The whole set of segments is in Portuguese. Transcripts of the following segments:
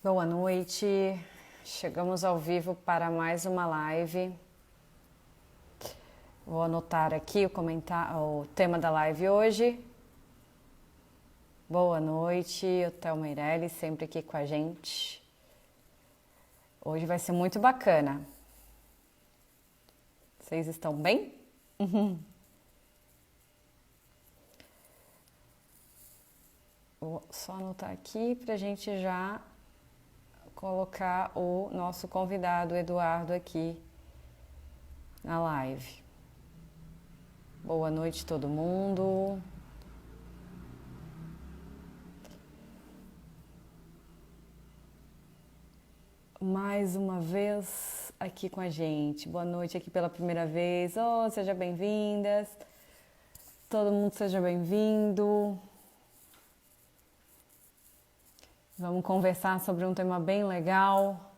Boa noite, chegamos ao vivo para mais uma live. Vou anotar aqui o tema da live hoje. Boa noite, Hotel Meirelles, sempre aqui com a gente. Hoje vai ser muito bacana. Vocês estão bem? Vou só anotar aqui para a gente já colocar o nosso convidado Eduardo aqui na live. Boa noite todo mundo. Mais uma vez aqui com a gente. Boa noite aqui pela primeira vez. Oh, sejam bem-vindas. Todo mundo seja bem-vindo. Vamos conversar sobre um tema bem legal.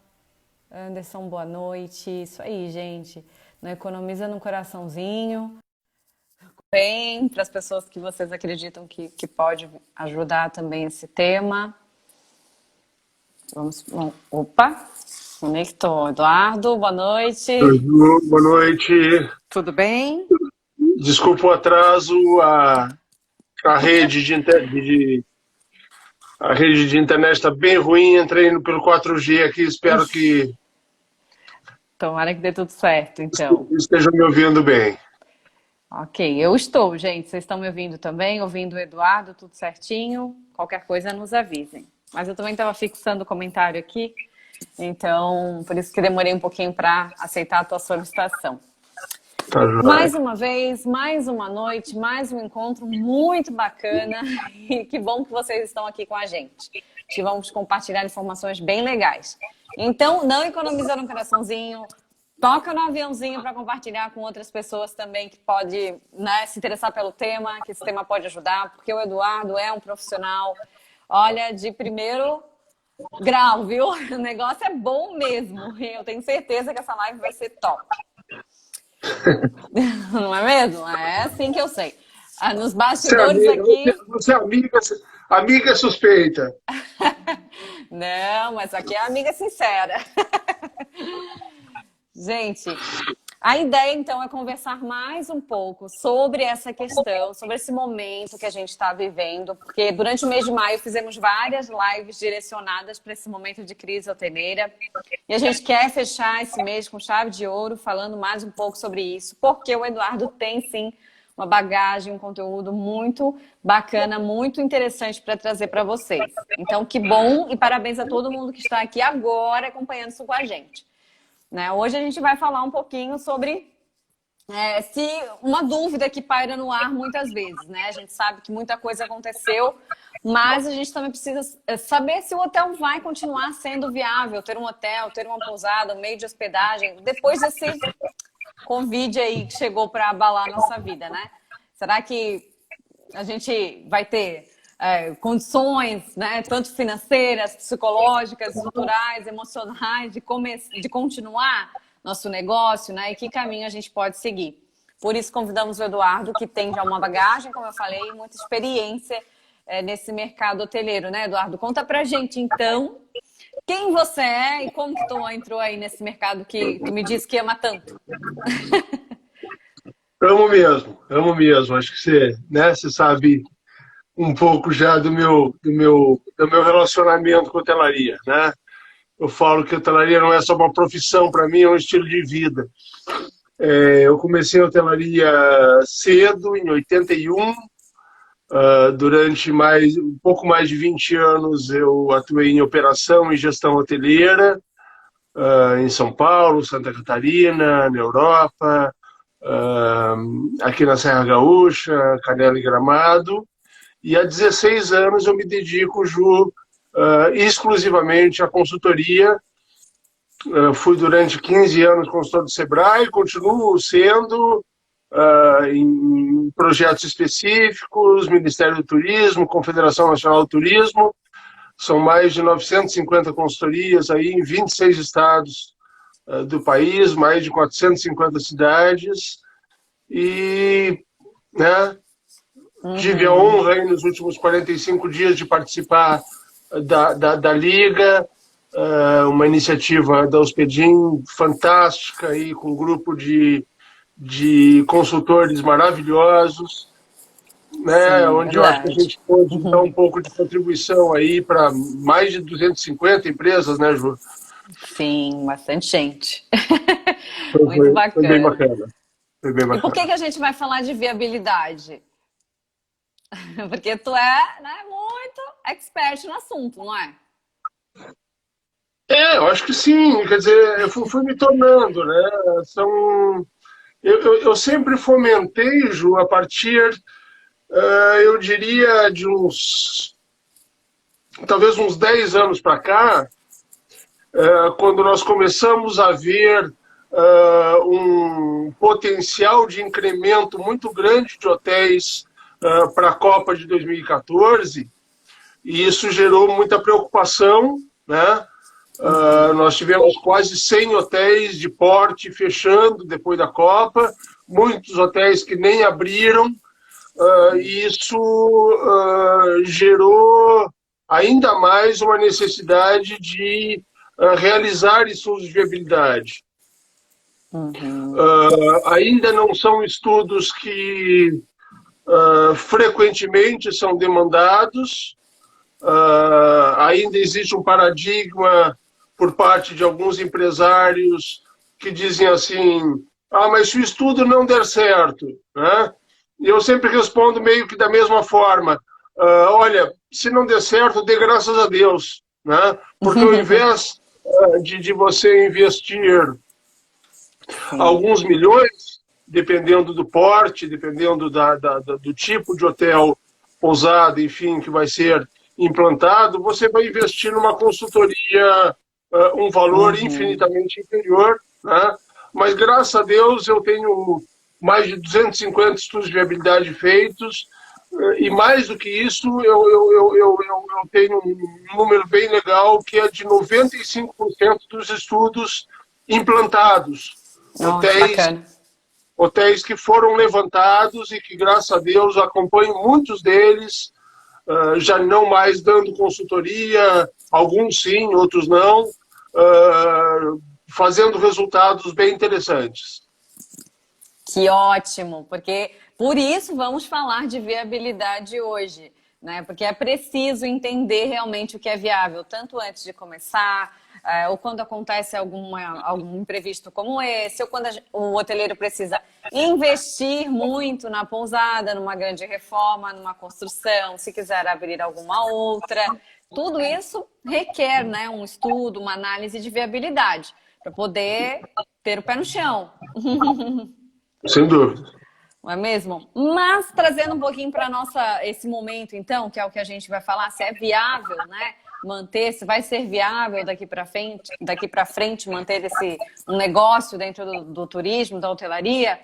Anderson, boa noite. Isso aí, gente. Não economiza no coraçãozinho. Bem, para as pessoas que vocês acreditam que pode ajudar também esse tema. Opa, conectou. Eduardo, boa noite. Boa noite. Tudo bem? Desculpa o atraso, a rede a rede de internet está bem ruim, entrei pelo 4G aqui, espero que Tomara que dê tudo certo, então. estejam me ouvindo bem. Ok, eu estou, gente. Vocês estão me ouvindo também? Ouvindo o Eduardo, tudo certinho? Qualquer coisa, nos avisem. Mas eu também estava fixando o comentário aqui, então por isso que demorei um pouquinho para aceitar a tua solicitação. Tá, Mais uma vez, mais uma noite, mais um encontro muito bacana e que bom que vocês estão aqui com a gente. Que vamos compartilhar informações bem legais. Então, não economiza no coraçãozinho, toca no aviãozinho para compartilhar com outras pessoas também que pode, né, se interessar pelo tema, que esse tema pode ajudar, porque o Eduardo é um profissional, olha, de primeiro grau, viu? O negócio é bom mesmo e eu tenho certeza que essa live vai ser top. Não é mesmo? É assim que eu sei. Nos bastidores aqui... Você é amiga suspeita. Não, mas aqui é amiga sincera. Gente, a ideia então é conversar mais um pouco sobre essa questão, sobre esse momento que a gente está vivendo, porque durante o mês de maio fizemos várias lives direcionadas para esse momento de crise hoteleira e a gente quer fechar esse mês com chave de ouro, falando mais um pouco sobre isso, porque o Eduardo tem sim uma bagagem, um conteúdo muito bacana, muito interessante para trazer para vocês. Então, que bom e parabéns a todo mundo que está aqui agora acompanhando isso com a gente. Né? Hoje a gente vai falar um pouquinho sobre se uma dúvida que paira no ar muitas vezes, né? A gente sabe que muita coisa aconteceu, mas a gente também precisa saber se o hotel vai continuar sendo viável, ter um hotel, ter uma pousada, um meio de hospedagem, depois desse Covid aí que chegou para abalar a nossa vida, né? Será que a gente vai ter condições, né, tanto financeiras, psicológicas, culturais, emocionais, de continuar nosso negócio, né, e que caminho a gente pode seguir. Por isso convidamos o Eduardo, que tem já uma bagagem, como eu falei, muita experiência nesse mercado hoteleiro, né, Eduardo? Conta pra gente, então, quem você é e como que tu entrou aí nesse mercado que tu me disse que ama tanto. Amo mesmo. Acho que você, né, você sabe um pouco já do meu relacionamento com a hotelaria, né? Eu falo que a hotelaria não é só uma profissão para mim, é um estilo de vida. Eu comecei a hotelaria cedo, em 81. Durante um pouco mais de 20 anos eu atuei em operação e gestão hoteleira, em São Paulo, Santa Catarina, na Europa, aqui na Serra Gaúcha, Canela e Gramado. E há 16 anos eu me dedico, Ju, exclusivamente à consultoria. Fui durante 15 anos consultor do Sebrae, continuo sendo em projetos específicos, Ministério do Turismo, Confederação Nacional do Turismo. São mais de 950 consultorias aí em 26 estados do país, mais de 450 cidades. E, né, tive a honra aí nos últimos 45 dias de participar da Liga, uma iniciativa da Hospedim fantástica, aí, com um grupo de consultores maravilhosos, né, Sim, onde eu acho que a verdade. gente pode dar um pouco de contribuição aí para mais de 250 empresas, né, Ju? Sim, bastante gente. Foi, Muito foi bem bacana. bacana. Foi bem E por bacana. que a gente vai falar de viabilidade? Porque tu é, né, muito expert no assunto, não é? Eu acho que sim, quer dizer, eu fui me tornando, né? São, eu sempre fomentei, Ju, a partir, eu diria, de talvez uns 10 anos para cá, quando nós começamos a ver um potencial de incremento muito grande de hotéis para a Copa de 2014, e isso gerou muita preocupação, né? Nós tivemos quase 100 hotéis de porte fechando depois da Copa, muitos hotéis que nem abriram, e isso gerou ainda mais uma necessidade de realizar estudos de viabilidade. Ainda não são estudos que frequentemente são demandados, ainda existe um paradigma por parte de alguns empresários que dizem assim, mas se o estudo não der certo, né? E eu sempre respondo meio que da mesma forma, olha, se não der certo, dê graças a Deus, né? Porque ao invés de você investir Sim. alguns milhões, dependendo do porte, dependendo do tipo de hotel, pousada, enfim, que vai ser implantado, você vai investir numa consultoria um valor infinitamente inferior, né? Mas, graças a Deus, eu tenho mais de 250 estudos de viabilidade feitos, e mais do que isso, eu tenho um número bem legal, que é de 95% dos estudos implantados. Oh, que Hotéis, bacana. hotéis que foram levantados e que, graças a Deus, acompanho muitos deles, já não mais dando consultoria, alguns sim, outros não, fazendo resultados bem interessantes. Que ótimo, porque por isso vamos falar de viabilidade hoje, né? Porque é preciso entender realmente o que é viável, tanto antes de começar, ou quando acontece algum imprevisto como esse, ou quando o hoteleiro precisa investir muito na pousada, numa grande reforma, numa construção, se quiser abrir alguma outra. Tudo isso requer, né, um estudo, uma análise de viabilidade, para poder ter o pé no chão. Sem dúvida. Não é mesmo? Mas trazendo um pouquinho para esse momento, então, que é o que a gente vai falar, se é viável, né? Manter, se vai ser viável daqui para frente manter um negócio dentro do turismo, da hotelaria,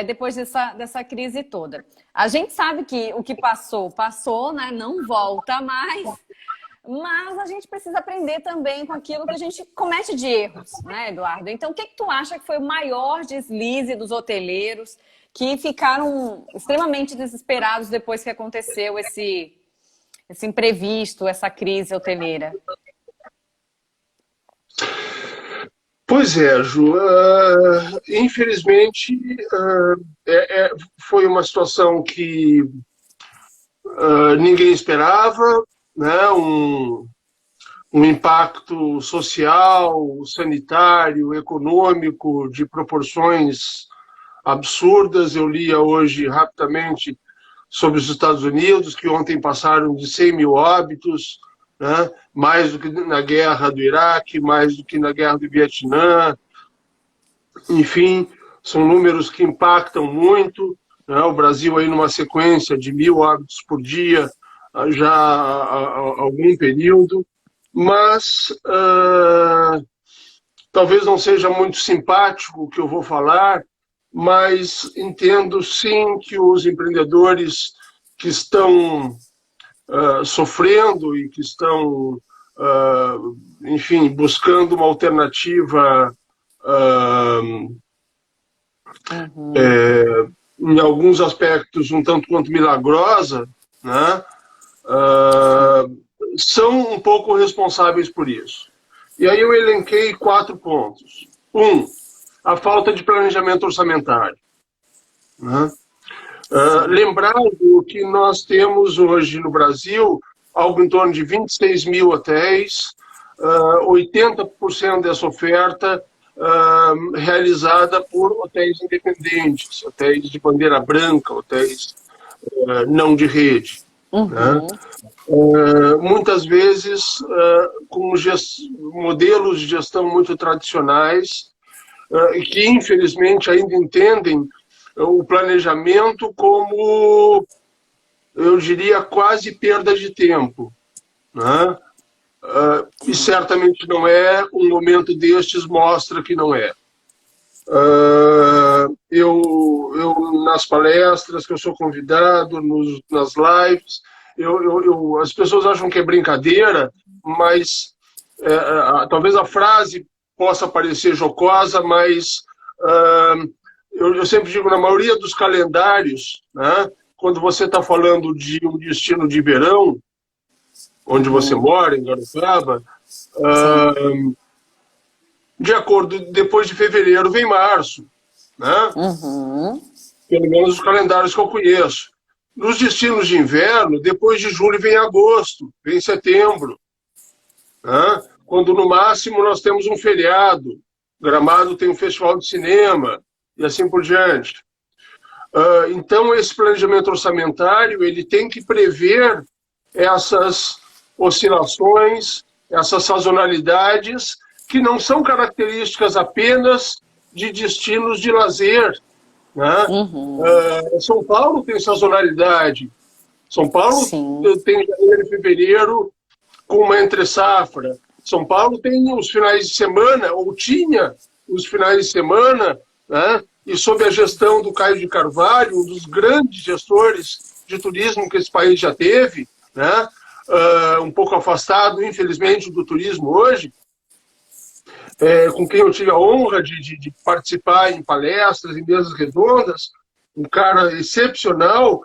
depois dessa crise toda. A gente sabe que o que passou, né? Não volta mais. Mas a gente precisa aprender também com aquilo que a gente comete de erros, né, Eduardo? Então, o que tu acha que foi o maior deslize dos hoteleiros que ficaram extremamente desesperados depois que aconteceu esse imprevisto, essa crise hoteleira? Pois é, Ju. Infelizmente, foi uma situação que ninguém esperava, né? Um impacto social, sanitário, econômico de proporções absurdas. Eu lia hoje rapidamente sobre os Estados Unidos, que ontem passaram de 100 mil óbitos, né? Mais do que na guerra do Iraque, mais do que na guerra do Vietnã. Enfim, são números que impactam muito, né? O Brasil aí numa sequência de 1.000 óbitos por dia já há algum período, mas talvez não seja muito simpático o que eu vou falar, mas entendo sim que os empreendedores que estão sofrendo e que estão, enfim, buscando uma alternativa em alguns aspectos um tanto quanto milagrosa, né? São um pouco responsáveis por isso. E aí eu elenquei 4 pontos. A falta de planejamento orçamentário. Né? Lembrando que nós temos hoje no Brasil algo em torno de 26 mil hotéis, 80% dessa oferta realizada por hotéis independentes, hotéis de bandeira branca, hotéis não de rede. Né? Muitas vezes com modelos de gestão muito tradicionais e que, infelizmente, ainda entendem o planejamento como, eu diria, quase perda de tempo. Né? E certamente não é, um momento destes mostra que não é. Eu nas palestras que eu sou convidado, nas lives, as pessoas acham que é brincadeira, mas talvez a frase possa parecer jocosa, mas eu sempre digo, na maioria dos calendários, né, quando você está falando de um destino de verão, onde você mora, em Garopaba, de acordo, depois de fevereiro vem março, né? Pelo menos os calendários que eu conheço. Nos destinos de inverno, depois de julho vem agosto, vem setembro, né? Quando no máximo nós temos um feriado, Gramado tem um festival de cinema e assim por diante. Então esse planejamento orçamentário ele tem que prever essas oscilações, essas sazonalidades que não são características apenas de destinos de lazer. Né? São Paulo tem sazonalidade. São Paulo tem janeiro e fevereiro com uma entre-safra. São Paulo tem os finais de semana, ou tinha os finais de semana, né? E sob a gestão do Caio de Carvalho, um dos grandes gestores de turismo que esse país já teve, né? Um pouco afastado, infelizmente, do turismo hoje, com quem eu tive a honra de participar em palestras, em mesas redondas, um cara excepcional,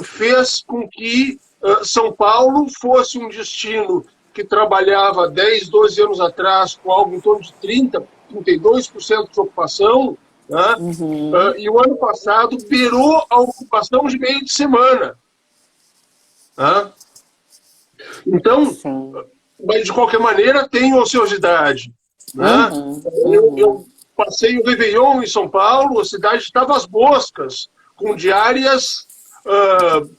fez com que São Paulo fosse um destino que trabalhava 10, 12 anos atrás com algo em torno de 30%, 32% de ocupação, né? E o ano passado beirou a ocupação de meio de semana. Né? Então, mas de qualquer maneira tem ociosidade. Né? Eu passei o Réveillon em São Paulo, a cidade estava às moscas, com diárias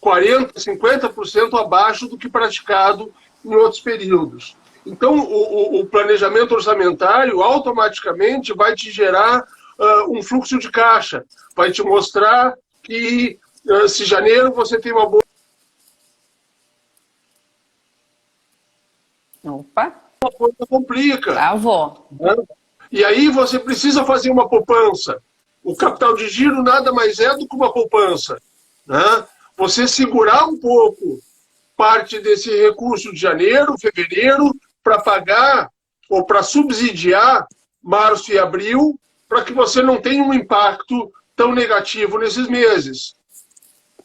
40%, 50% abaixo do que praticado em outros períodos. Então, o planejamento orçamentário automaticamente vai te gerar um fluxo de caixa, vai te mostrar que se janeiro você tem uma boa... Opa! Uma coisa complica. Travou. Né? E aí você precisa fazer uma poupança. O capital de giro nada mais é do que uma poupança. Né? Você segurar um pouco parte desse recurso de janeiro, fevereiro, para pagar ou para subsidiar março e abril, para que você não tenha um impacto tão negativo nesses meses.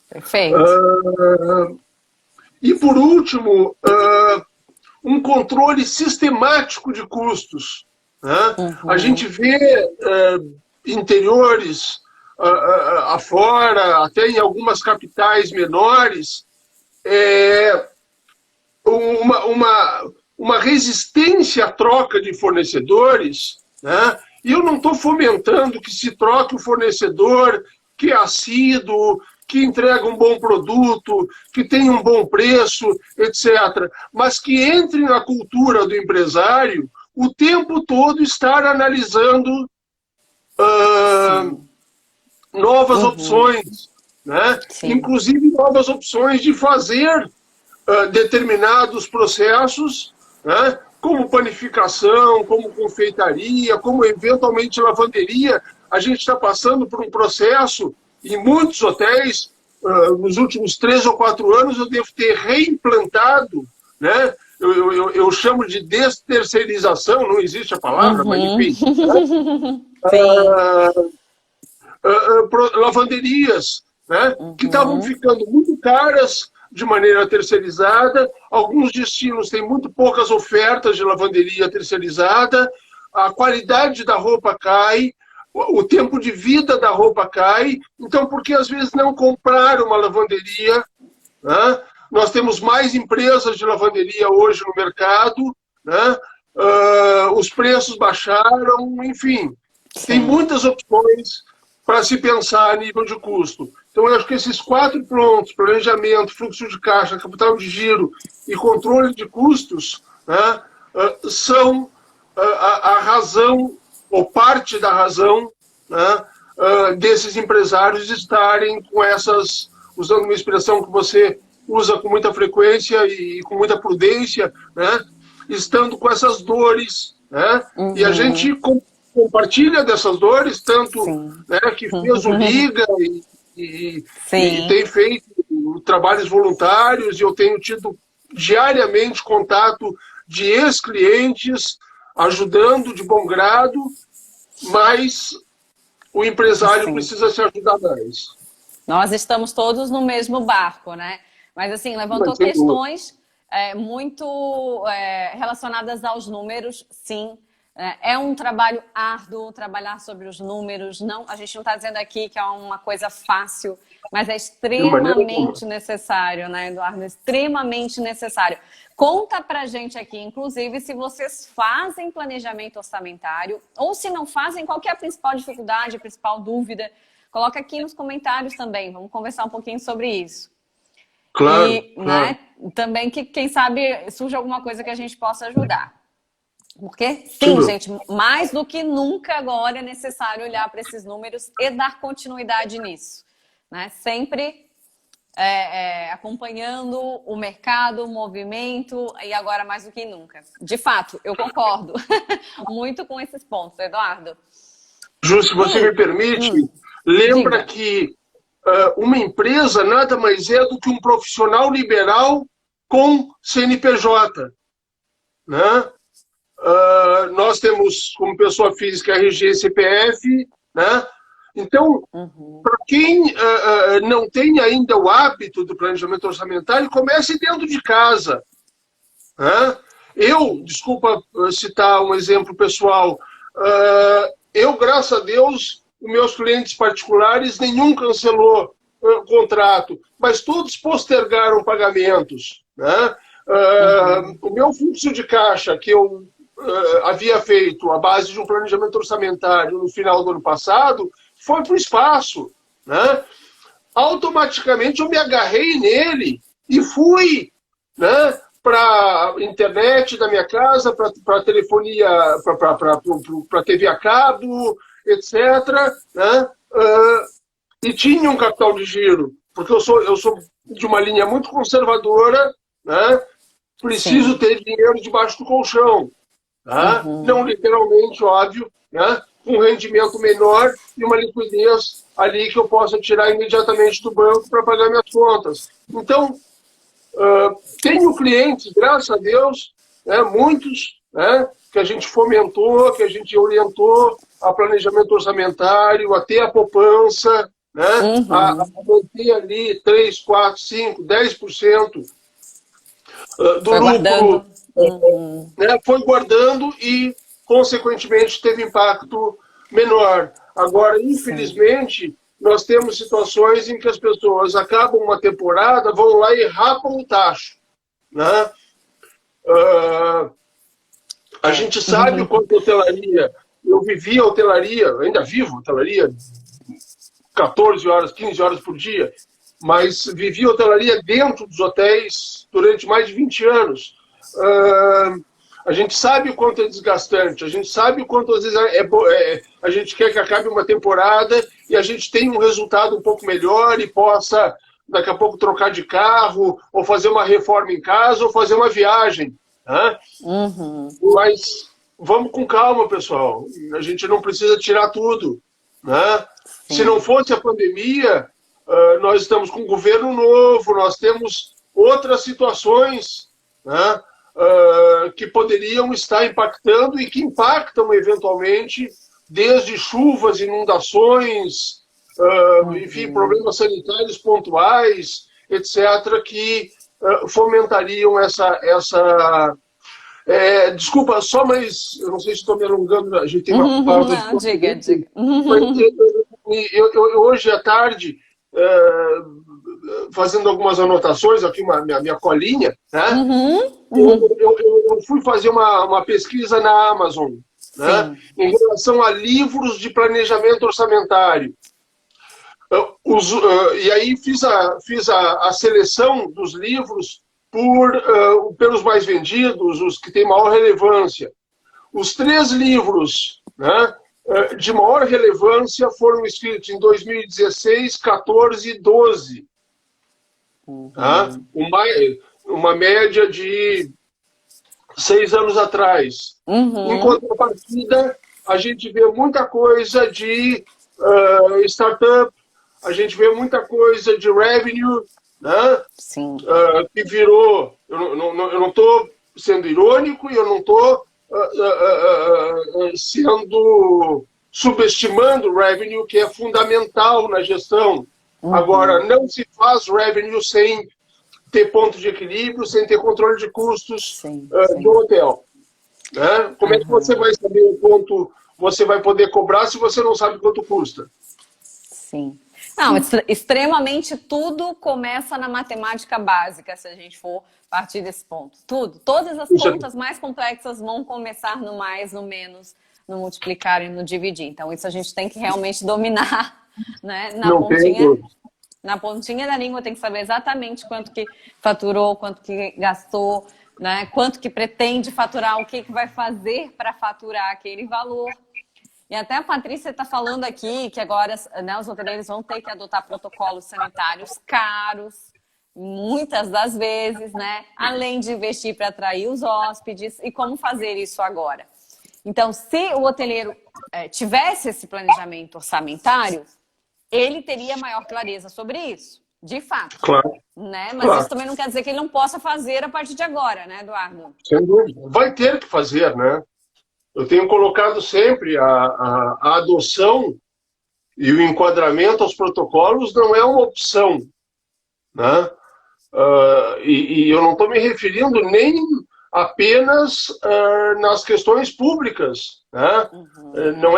Perfeito. E por último, um controle sistemático de custos. Né? A gente vê interiores afora, até em algumas capitais menores, uma resistência à troca de fornecedores, né? E eu não estou fomentando que se troque o fornecedor que é assíduo, que entrega um bom produto, que tem um bom preço, etc. Mas que entre na cultura do empresário o tempo todo estar analisando novas opções, né? Inclusive novas opções de fazer determinados processos, né? Como panificação, como confeitaria, como eventualmente lavanderia. A gente está passando por um processo em muitos hotéis, nos últimos 3 ou 4 anos eu devo ter reimplantado, né? Eu chamo de desterceirização, não existe a palavra, mas enfim. Lavanderias, né? Que estavam ficando muito caras, de maneira terceirizada, alguns destinos têm muito poucas ofertas de lavanderia terceirizada, a qualidade da roupa cai, o tempo de vida da roupa cai, então por que às vezes não comprar uma lavanderia, né? Nós temos mais empresas de lavanderia hoje no mercado, né? Os preços baixaram, enfim, tem muitas opções para se pensar a nível de custo. Então, eu acho que esses 4 pontos, planejamento, fluxo de caixa, capital de giro e controle de custos, né, são a razão, ou parte da razão, né, desses empresários estarem com essas, usando uma expressão que você usa com muita frequência e com muita prudência, né, estando com essas dores, né, e a gente compartilha dessas dores, tanto né, que fez o Liga e tem feito trabalhos voluntários, e eu tenho tido diariamente contato de ex-clientes ajudando de bom grado, mas o empresário precisa se ajudar mais. Nós estamos todos no mesmo barco, né? Mas assim, levantou questões muito relacionadas aos números, sim. É um trabalho árduo trabalhar sobre os números. Não, a gente não está dizendo aqui que é uma coisa fácil, mas é extremamente necessário, né, Eduardo? Extremamente necessário. Conta pra gente aqui, inclusive, se vocês fazem planejamento orçamentário ou se não fazem, qual que é a principal dificuldade, a principal dúvida. Coloca aqui nos comentários também, vamos conversar um pouquinho sobre isso. Claro, e né, também que, quem sabe, surge alguma coisa que a gente possa ajudar. Porque, sim, gente, mais do que nunca agora é necessário olhar para esses números e dar continuidade nisso, né? Sempre acompanhando o mercado, o movimento, e agora mais do que nunca. De fato, eu concordo muito com esses pontos, Eduardo. Ju, se você me permite, lembra que uma empresa nada mais é do que um profissional liberal com CNPJ, né? Nós temos como pessoa física RG, CPF, né? Então, para quem não tem ainda o hábito do planejamento orçamentário, comece dentro de casa, né? Desculpa citar um exemplo pessoal, graças a Deus, os meus clientes particulares, nenhum cancelou contrato, mas todos postergaram pagamentos, né? O meu fluxo de caixa, que eu havia feito à base de um planejamento orçamentário no final do ano passado, foi para o espaço, né? Automaticamente eu me agarrei nele e fui, né, para a internet da minha casa, para telefonia, para TV a cabo, etc., né? E tinha um capital de giro, porque eu sou de uma linha muito conservadora, né? Preciso ter dinheiro debaixo do colchão. Tá? Não literalmente, óbvio, né? Um rendimento menor e uma liquidez ali que eu possa tirar imediatamente do banco para pagar minhas contas. Então, tenho clientes, graças a Deus, né, muitos, né, que a gente fomentou, que a gente orientou a planejamento orçamentário, a ter a poupança, né, a manter ali 3, 4, 5, 10% do lucro, né, foi guardando e, consequentemente, teve impacto menor. Agora, infelizmente, nós temos situações em que as pessoas acabam uma temporada, vão lá e rapam o tacho, né? A gente sabe o quanto a hotelaria, eu vivi a hotelaria, ainda vivo a hotelaria, 14 horas, 15 horas por dia, mas vivi a hotelaria dentro dos hotéis durante mais de 20 anos. A gente sabe o quanto é desgastante, a gente sabe o quanto às vezes a gente quer que acabe uma temporada e a gente tenha um resultado um pouco melhor e possa, daqui a pouco, trocar de carro, ou fazer uma reforma em casa, ou fazer uma viagem. Né? Mas vamos com calma, pessoal. A gente não precisa tirar tudo. Né? Se não fosse a pandemia, nós estamos com um governo novo, nós temos outras situações, né, que poderiam estar impactando e que impactam eventualmente, desde chuvas, inundações, enfim, problemas sanitários pontuais, etc., que fomentariam desculpa, só mais, eu não sei se estou me alongando, a gente tem uma pauta de Não, diga, diga. mas hoje à tarde, fazendo algumas anotações, aqui minha colinha, né? Eu fui fazer uma pesquisa na Amazon, né? Em relação a livros de planejamento orçamentário. E aí fiz a seleção dos livros pelos mais vendidos, os que têm maior relevância. Os 3 livros, né, de maior relevância foram escritos em 2016, 14 e 12. Tá? Uma média de 6 anos atrás. Em contrapartida, a gente vê muita coisa de startup, a gente vê muita coisa de revenue, né? Sim. Que virou... Eu não estou sendo irônico e eu não estou subestimando o revenue, que é fundamental na gestão. Agora, não se faz revenue sem ter ponto de equilíbrio, sem ter controle de custos do hotel. Né? Como é que você vai saber o quanto você vai poder cobrar se você não sabe quanto custa? Sim. Não, extremamente tudo começa na matemática básica, se a gente for partir desse ponto. Tudo. Todas as contas mais complexas vão começar no mais, no menos, no multiplicar e no dividir. Então, isso a gente tem que realmente dominar, né? Na pontinha da língua tem que saber exatamente quanto que faturou, quanto que gastou, né? Quanto que pretende faturar, o que vai fazer para faturar aquele valor. E até a Patrícia está falando aqui que agora, né, os hoteleiros vão ter que adotar protocolos sanitários caros, muitas das vezes, né? Além de investir para atrair os hóspedes. E como fazer isso agora? Então, se o hoteleiro tivesse esse planejamento orçamentário, ele teria maior clareza sobre isso, de fato. Claro. Né? Mas isso também não quer dizer que ele não possa fazer a partir de agora, né, Eduardo? Sem dúvida. Vai ter que fazer, né? Eu tenho colocado sempre a adoção e o enquadramento aos protocolos não é uma opção, né? E eu não estou me referindo nem apenas nas questões públicas, né? Não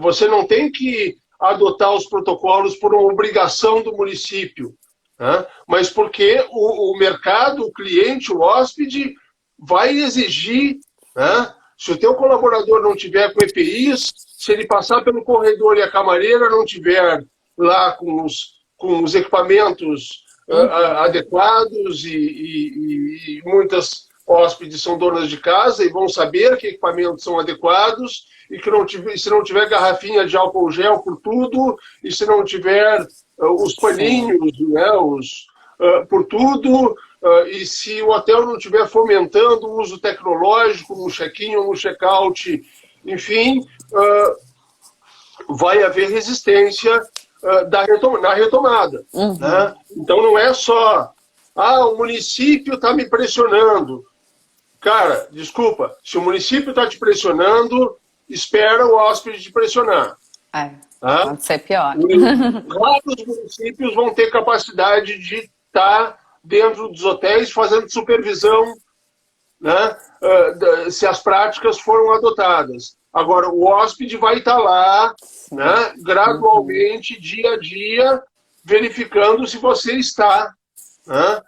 você não tem que adotar os protocolos por uma obrigação do município, né? Mas porque o mercado, o cliente, o hóspede vai exigir, né? Se o teu colaborador não tiver com EPIs, se ele passar pelo corredor e a camareira não tiver lá com os equipamentos adequados e muitas hóspedes são donas de casa e vão saber que equipamentos são adequados e que se não tiver garrafinha de álcool gel por tudo e se não tiver os paninhos, né, por tudo, e se o hotel não estiver fomentando o uso tecnológico no check-in ou no check-out, enfim, vai haver resistência na retomada. Né? Então não é só, o município está me pressionando. Cara, desculpa, se o município está te pressionando, espera o hóspede te pressionar. Pode ser pior. Vários municípios vão ter capacidade de estar dentro dos hotéis fazendo supervisão, né, se as práticas foram adotadas. Agora, o hóspede vai estar lá, né, gradualmente, dia a dia, verificando se você está. Né?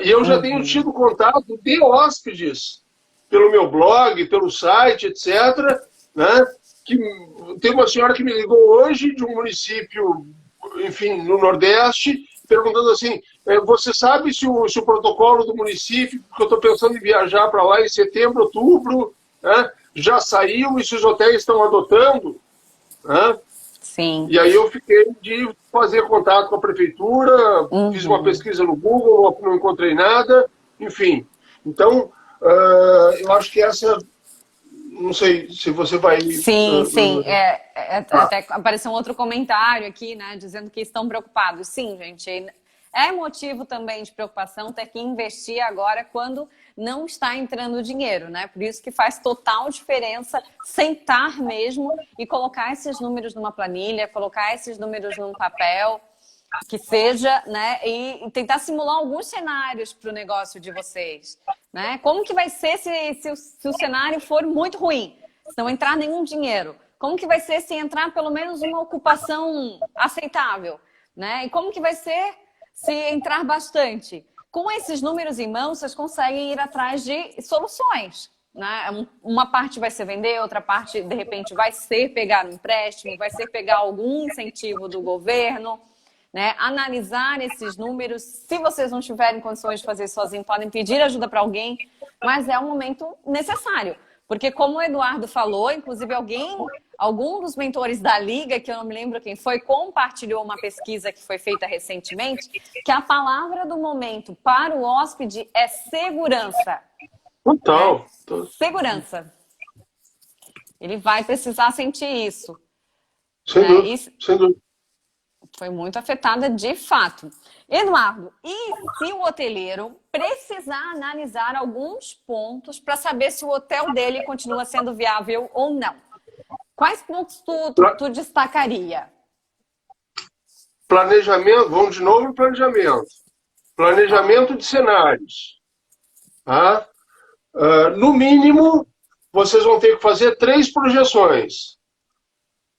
E eu já tenho tido contato de hóspedes pelo meu blog, pelo site, etc., né, que tem uma senhora que me ligou hoje de um município, enfim, no Nordeste, perguntando assim, você sabe se o protocolo do município, porque eu estou pensando em viajar para lá em setembro, outubro, né, já saiu e se os hotéis estão adotando? Né? Sim. E aí eu fiquei de fazer contato com a prefeitura, fiz uma pesquisa no Google, não encontrei nada, enfim. Então, eu acho que essa... Não sei se você vai... Sim, sim. Até apareceu um outro comentário aqui, né, dizendo que estão preocupados. Sim, gente, é motivo também de preocupação ter que investir agora quando não está entrando dinheiro, né? Por isso que faz total diferença sentar mesmo e colocar esses números numa planilha, colocar esses números num papel, que seja, né? E tentar simular alguns cenários para o negócio de vocês, né? Como que vai ser se o cenário for muito ruim, se não entrar nenhum dinheiro? Como que vai ser se entrar pelo menos uma ocupação aceitável, né? E como que vai ser se entrar bastante? Com esses números em mãos, vocês conseguem ir atrás de soluções, né? Uma parte vai ser vender, outra parte, de repente, vai ser pegar um empréstimo, vai ser pegar algum incentivo do governo, né? Analisar esses números. Se vocês não tiverem condições de fazer sozinho, podem pedir ajuda para alguém, mas é um momento necessário. Porque, como o Eduardo falou, inclusive algum dos mentores da Liga, que eu não me lembro quem foi, compartilhou uma pesquisa que foi feita recentemente, que a palavra do momento para o hóspede é segurança. Total. Segurança. Ele vai precisar sentir isso. Sem dúvida, sem dúvida. Foi muito afetada de fato. Eduardo, e se o hoteleiro precisar analisar alguns pontos para saber se o hotel dele continua sendo viável ou não? Quais pontos tu destacaria? Planejamento, vamos de novo em planejamento. Planejamento de cenários. Tá? No mínimo, vocês vão ter que fazer 3 projeções.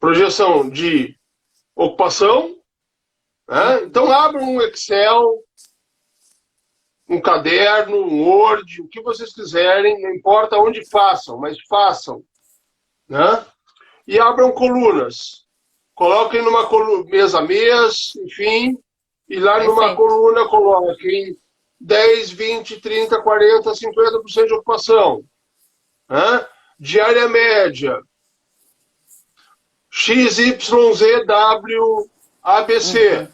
Projeção de ocupação. Né? Então, abram um Excel, um caderno, um Word, o que vocês quiserem, não importa onde façam, mas façam. Né? E abram colunas. Coloquem numa coluna, mês a mês, enfim, e lá numa coluna coloquem 10, 20, 30, 40, 50% de ocupação. Né? Diária média. XYZW ABC.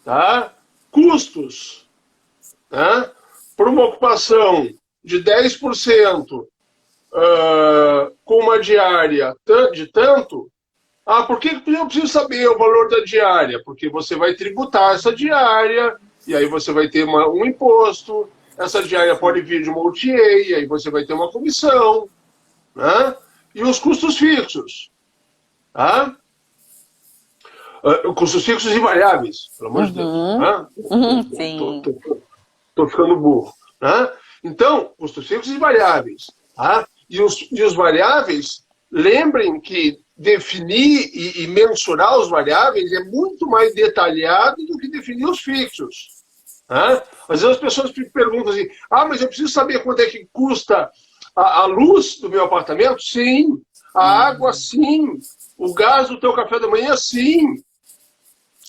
Tá? Custos. Tá? Por uma ocupação de 10%, com uma diária de tanto, por que eu preciso saber o valor da diária? Porque você vai tributar essa diária, e aí você vai ter um imposto, essa diária pode vir de uma OTA, e aí você vai ter uma comissão, né? E os custos fixos. Tá? Custos fixos e variáveis, pelo amor de Deus. Né? Sim. Tô ficando burro. Né? Então, custos fixos e variáveis. Tá? E os variáveis, lembrem que definir e mensurar os variáveis é muito mais detalhado do que definir os fixos. Tá? Às vezes as pessoas perguntam assim, mas eu preciso saber quanto é que custa a luz do meu apartamento? Sim. A água, sim. O gás do teu café da manhã, sim.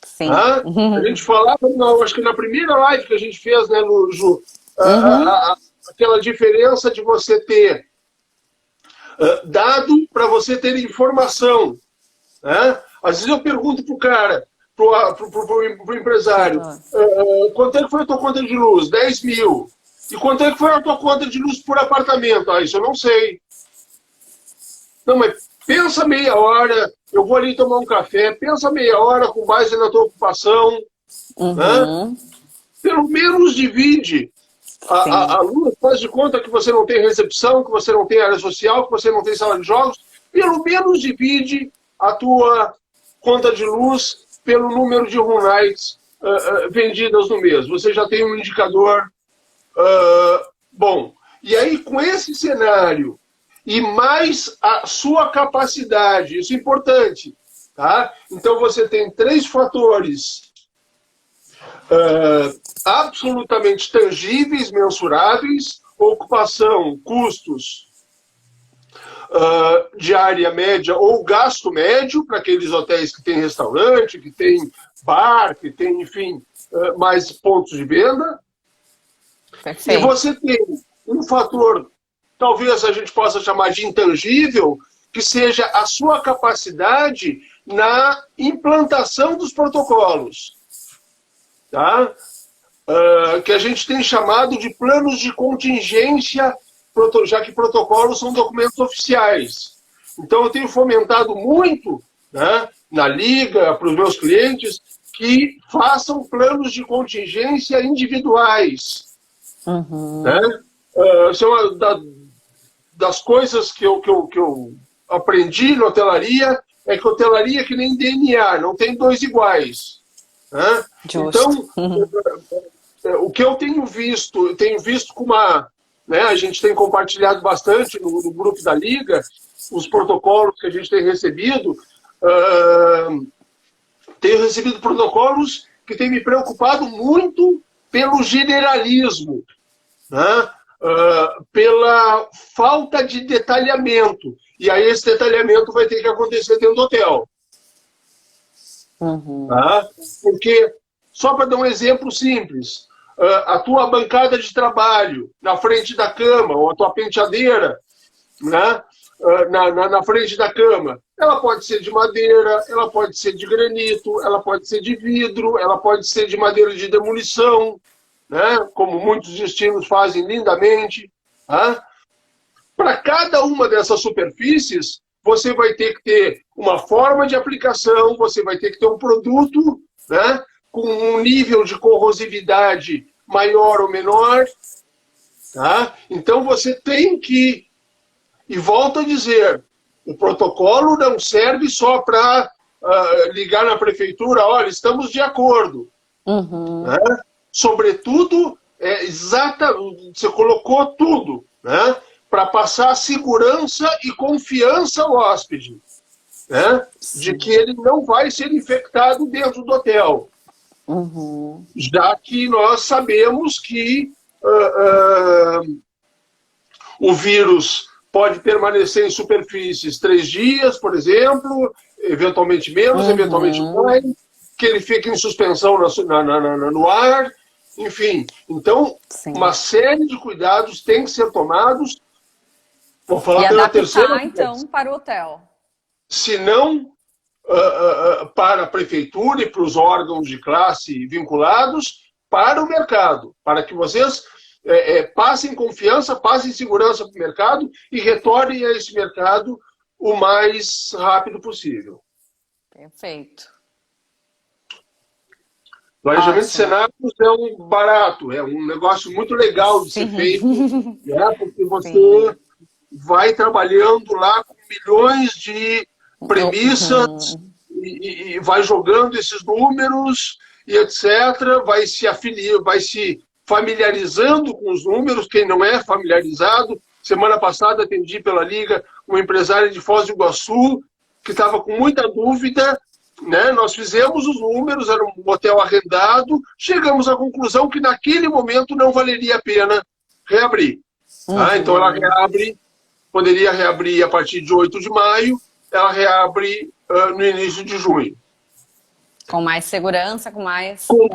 Sim. A gente falava, acho que na primeira live que a gente fez, né, Ju, aquela diferença de você ter dado para você ter informação. Né? Às vezes eu pergunto pro cara, pro empresário, quanto é que foi a tua conta de luz? 10 mil. E quanto é que foi a tua conta de luz por apartamento? Isso eu não sei. Não, mas pensa meia hora, eu vou ali tomar um café, pensa meia hora com base na tua ocupação. Né? Pelo menos divide. A luz faz de conta que você não tem recepção, que você não tem área social, que você não tem sala de jogos. Pelo menos divide a tua conta de luz pelo número de room nights vendidas no mês. Você já tem um indicador bom. E aí, com esse cenário e mais a sua capacidade, isso é importante. Tá? Então, você tem 3 fatores absolutamente tangíveis, mensuráveis: ocupação, custos, diária média ou gasto médio, para aqueles hotéis que tem restaurante, que tem bar, que tem, enfim, mais pontos de venda. Perfeito. E você tem um fator, talvez a gente possa chamar de intangível, que seja a sua capacidade na implantação dos protocolos. Tá? Que a gente tem chamado de planos de contingência, já que protocolos são documentos oficiais. Então, eu tenho fomentado muito, né, na Liga, para os meus clientes, que façam planos de contingência individuais. Né? Isso é uma das coisas que eu aprendi na hotelaria, é que hotelaria é que nem DNA, não tem 2 iguais. né? Justo. Então, o que eu tenho visto com uma... Né, a gente tem compartilhado bastante no grupo da Liga, os protocolos que a gente tem recebido. Tenho recebido protocolos que têm me preocupado muito pelo generalismo, né? Pela falta de detalhamento. E aí esse detalhamento vai ter que acontecer dentro do hotel. Tá? Porque, só para dar um exemplo simples, a tua bancada de trabalho na frente da cama, ou a tua penteadeira, né? Na frente da cama, ela pode ser de madeira, ela pode ser de granito, ela pode ser de vidro, ela pode ser de madeira de demolição, né? Como muitos destinos fazem lindamente. Tá? Para cada uma dessas superfícies, você vai ter que ter uma forma de aplicação, você vai ter que ter um produto, né, com um nível de corrosividade maior ou menor. Tá? Então você tem que, e volto a dizer, o protocolo não serve só para ligar na prefeitura, olha, estamos de acordo. Né? Sobretudo, você colocou tudo, né? Para passar segurança e confiança ao hóspede, né? De que ele não vai ser infectado dentro do hotel. Já que nós sabemos que o vírus pode permanecer em superfícies 3 dias, por exemplo, eventualmente menos, eventualmente mais, que ele fique em suspensão no ar, enfim. Então, uma série de cuidados tem que ser tomados. Vou falar e pela adaptar, terceira vez. então, para o hotel. Se não para a prefeitura e para os órgãos de classe vinculados, para o mercado, para que vocês passem confiança, passem segurança para o mercado e retornem a esse mercado o mais rápido possível. Perfeito. Planejamento de cenários é um barato, é um negócio muito legal de ser feito, né? Porque você vai trabalhando lá com milhões de premissas e vai jogando esses números e etc. Vai se familiarizando com os números, quem não é familiarizado. Semana passada atendi pela Liga um empresário de Foz do Iguaçu que estava com muita dúvida, né? Nós fizemos os números, era um hotel arrendado, chegamos à conclusão que naquele momento não valeria a pena reabrir. Tá? Então ela poderia reabrir a partir de 8 de maio, ela reabre no início de junho. Com mais segurança,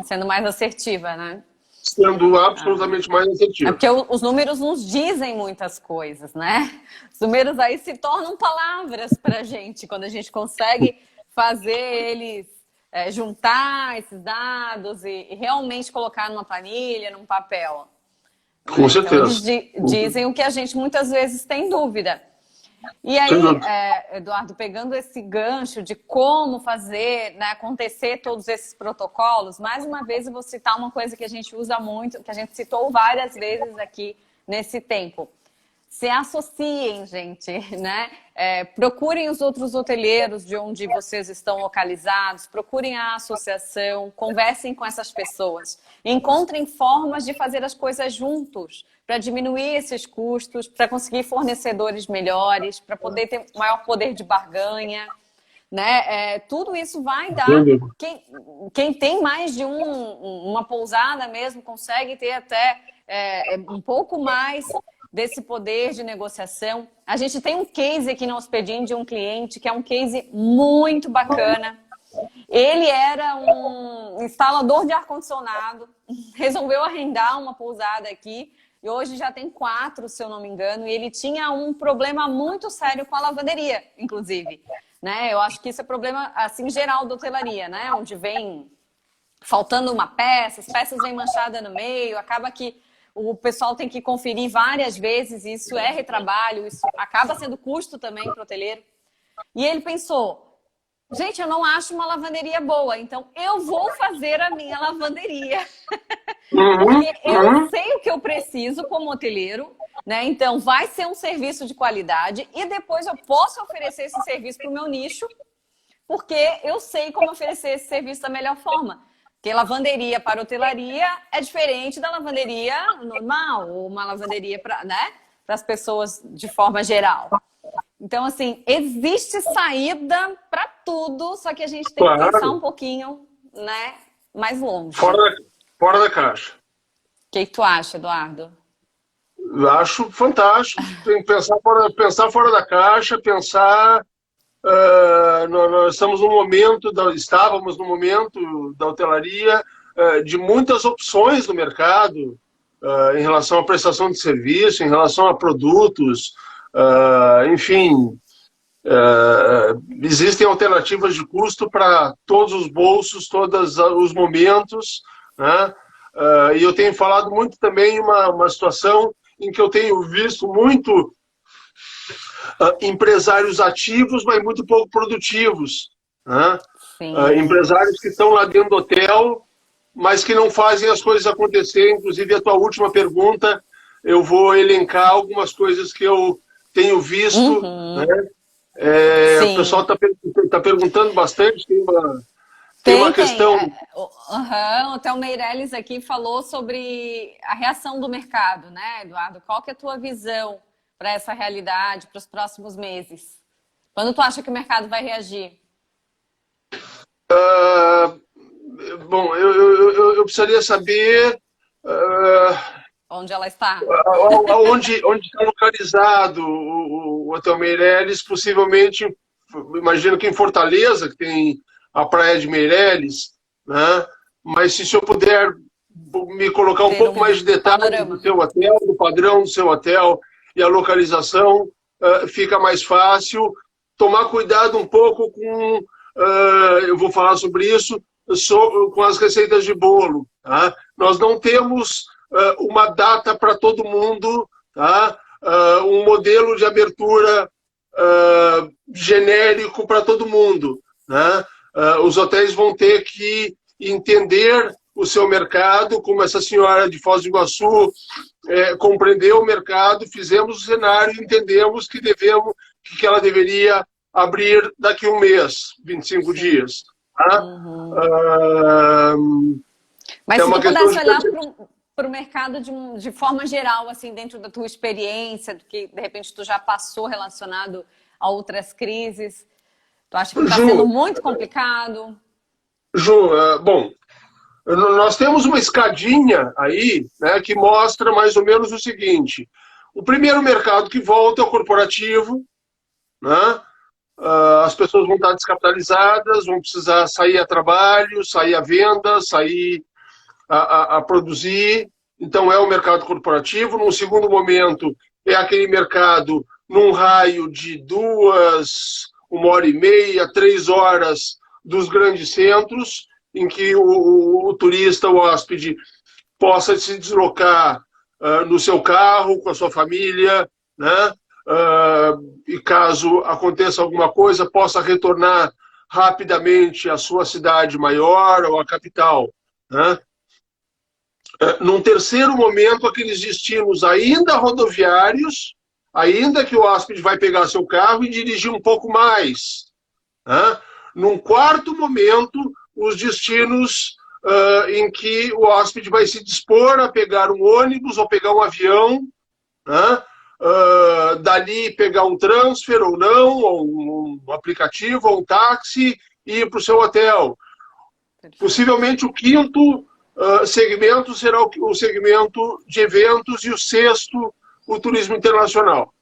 sendo mais assertiva, né? Sendo absolutamente mais assertiva. É porque os números nos dizem muitas coisas, né? Os números aí se tornam palavras para a gente, quando a gente consegue fazer eles juntar esses dados e realmente colocar numa planilha, num papel. Com certeza. Então, eles dizem o que a gente muitas vezes tem dúvida. E aí, Eduardo, pegando esse gancho de como fazer, né, acontecer todos esses protocolos, mais uma vez eu vou citar uma coisa que a gente usa muito, que a gente citou várias vezes aqui nesse tempo. Se associem, gente, né? Procurem os outros hoteleiros de onde vocês estão localizados, procurem a associação, conversem com essas pessoas, encontrem formas de fazer as coisas juntos para diminuir esses custos, para conseguir fornecedores melhores, para poder ter maior poder de barganha, né? Tudo isso vai dar. Quem tem mais de uma pousada mesmo consegue ter até um pouco mais desse poder de negociação. A gente tem um case aqui no Hospedim de um cliente que é um case muito bacana. Ele era um instalador de ar-condicionado, resolveu arrendar uma pousada aqui e hoje já tem 4, se eu não me engano, e ele tinha um problema muito sério com a lavanderia, inclusive. Né? Eu acho que isso é problema assim, geral da hotelaria, né? Onde vem faltando uma peça, as peças vêm manchadas no meio, acaba que o pessoal tem que conferir várias vezes, isso é retrabalho, isso acaba sendo custo também para o hoteleiro. E ele pensou, gente, eu não acho uma lavanderia boa, então eu vou fazer a minha lavanderia. Porque eu sei o que eu preciso como hoteleiro, né? Então vai ser um serviço de qualidade e depois eu posso oferecer esse serviço para o meu nicho, porque eu sei como oferecer esse serviço da melhor forma. Porque lavanderia para hotelaria é diferente da lavanderia normal, ou uma lavanderia para, né, para as pessoas de forma geral. Então, assim, existe saída para tudo, só que a gente tem que pensar um pouquinho, né, mais longe. Fora da caixa. O que tu acha, Eduardo? Eu acho fantástico. Tem que pensar fora da caixa, pensar. Nós estamos estávamos no momento da hotelaria de muitas opções no mercado em relação à prestação de serviço, em relação a produtos, enfim, existem alternativas de custo para todos os bolsos, todos os momentos, né? E eu tenho falado muito também uma situação em que eu tenho visto muito empresários ativos, mas muito pouco produtivos, né? Empresários que estão lá dentro do hotel, mas que não fazem as coisas acontecer. Inclusive, a tua última pergunta, eu vou elencar algumas coisas que eu tenho visto, né? O pessoal está perguntando bastante, tem uma questão... O Theo Meirelles aqui falou sobre a reação do mercado, né, Eduardo? Qual que é a tua visão para essa realidade, para os próximos meses? Quando tu acha que o mercado vai reagir? Bom, eu precisaria saber... onde ela está? Onde está localizado o Hotel Meireles, possivelmente, imagino que em Fortaleza, que tem a Praia de Meireles, né? Mas se eu puder me colocar um pouco mais de detalhes do seu hotel, do padrão do seu hotel e a localização, fica mais fácil. Tomar cuidado um pouco com, eu vou falar sobre isso, com as receitas de bolo. Tá? Nós não temos uma data para todo mundo, tá? Um modelo de abertura genérico para todo mundo. Né? Os hotéis vão ter que entender o seu mercado, como essa senhora de Foz do Iguaçu compreendeu o mercado, fizemos o cenário, entendemos que ela deveria abrir daqui um mês, 25 dias. Tá? Mas se tu pudesse olhar para o mercado de forma geral, assim, dentro da tua experiência, do que de repente tu já passou relacionado a outras crises, tu acha que está sendo muito complicado? Ju, bom, nós temos uma escadinha aí, né, que mostra mais ou menos o seguinte. O primeiro mercado que volta é o corporativo, né? As pessoas vão estar descapitalizadas, vão precisar sair a trabalho, sair a venda, sair a produzir. Então é o mercado corporativo. Num segundo momento é aquele mercado num raio de 2, 1h30, 3 horas dos grandes centros, em que o turista, o hóspede, possa se deslocar no seu carro, com a sua família, né? E caso aconteça alguma coisa, possa retornar rapidamente à sua cidade maior ou à capital. Né? Num terceiro momento, aqueles destinos ainda rodoviários, ainda que o hóspede vai pegar seu carro e dirigir um pouco mais. Né? Num quarto momento, os destinos em que o hóspede vai se dispor a pegar um ônibus ou pegar um avião, né? Dali pegar um transfer ou não, ou um aplicativo, ou um táxi, e ir para o seu hotel. Possivelmente o quinto segmento será o segmento de eventos, e o sexto, o turismo internacional.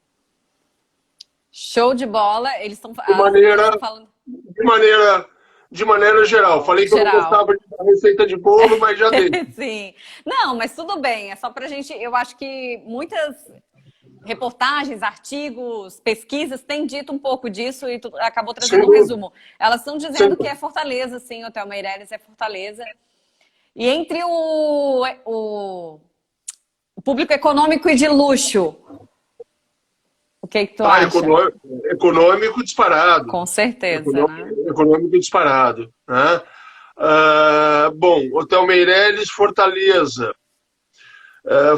Show de bola. Eles estão falando de maneira geral. Falei que eu não gostava de receita de bolo, mas já dei. Sim. Não, mas tudo bem. É só pra gente... Eu acho que muitas reportagens, artigos, pesquisas têm dito um pouco disso, e tu acabou trazendo um resumo. Elas estão dizendo que é Fortaleza, sim, o Hotel Meireles é Fortaleza. E entre o público econômico e de luxo, o que tu acha? Econômico disparado. Com certeza. Econômico disparado. Né? Bom, Hotel Meireles, Fortaleza.